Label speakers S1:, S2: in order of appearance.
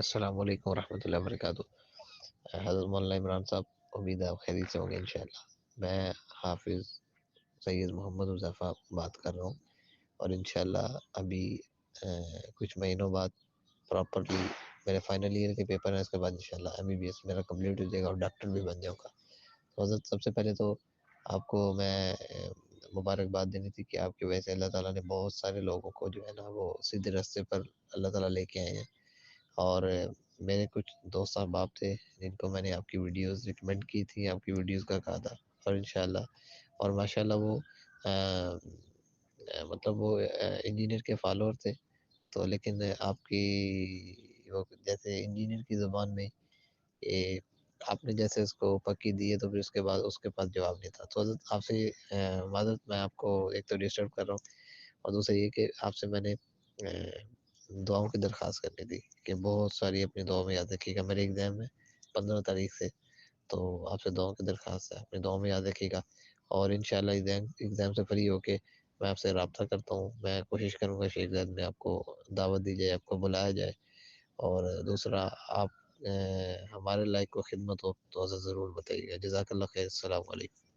S1: السلام علیکم ورحمۃ اللہ وبرکاتہ۔ حضرت مولانا عمران صاحب، امید ہے آپ خیریت سے ہوں گے انشاءاللہ۔ میں حافظ سید محمد حذیفہ بات کر رہا ہوں، اور انشاءاللہ ابھی کچھ مہینوں بعد پراپرلی میرے فائنل ایئر کے پیپر ہیں، اس کے بعد انشاءاللہ MBBS میرا کمپلیٹ ہو جائے گا اور ڈاکٹر بھی بن جاؤں گا۔ تو حضرت سب سے پہلے تو آپ کو میں مبارکباد دینی تھی کہ آپ کی وجہ سے اللہ تعالیٰ نے بہت سارے لوگوں کو جو ہے نا وہ سیدھے راستے پر اللہ تعالیٰ لے کے آئے ہیں۔ اور میرے کچھ دوست احباب تھے جن کو میں نے آپ کی ویڈیوز ریکمنڈ کی تھی، آپ کی ویڈیوز کا کہا تھا، اور انشاءاللہ اور ماشاءاللہ وہ مطلب وہ انجینئر کے فالوور تھے، تو لیکن آپ کی وہ جیسے انجینئر کی زبان میں یہ آپ نے جیسے اس کو پکی دی ہے، تو پھر اس کے بعد اس کے پاس جواب نہیں تھا۔ تو حضرت آپ سے معذرت، میں آپ کو ایک تو ڈسٹرب کر رہا ہوں، اور دوسرا یہ کہ آپ سے میں نے دعاؤں کی درخواست کرنی تھی کہ بہت ساری اپنی دعاؤں میں یاد رکھیے گا۔ میرے ایگزام ہے 15 تاریخ سے، تو آپ سے دعاؤں کی درخواست ہے، اپنی دعاؤں میں یاد رکھیے گا۔ اور انشاءاللہ ایگزام سے فری ہو کے میں آپ سے رابطہ کرتا ہوں، میں کوشش کروں گا شیخ زید میں آپ کو دعوت دی جائے، آپ کو بلایا جائے۔ اور دوسرا، آپ ہمارے لائق کو خدمت ہو تو ضرور بتائیے گا۔ جزاک اللہ خیر، السلام علیکم۔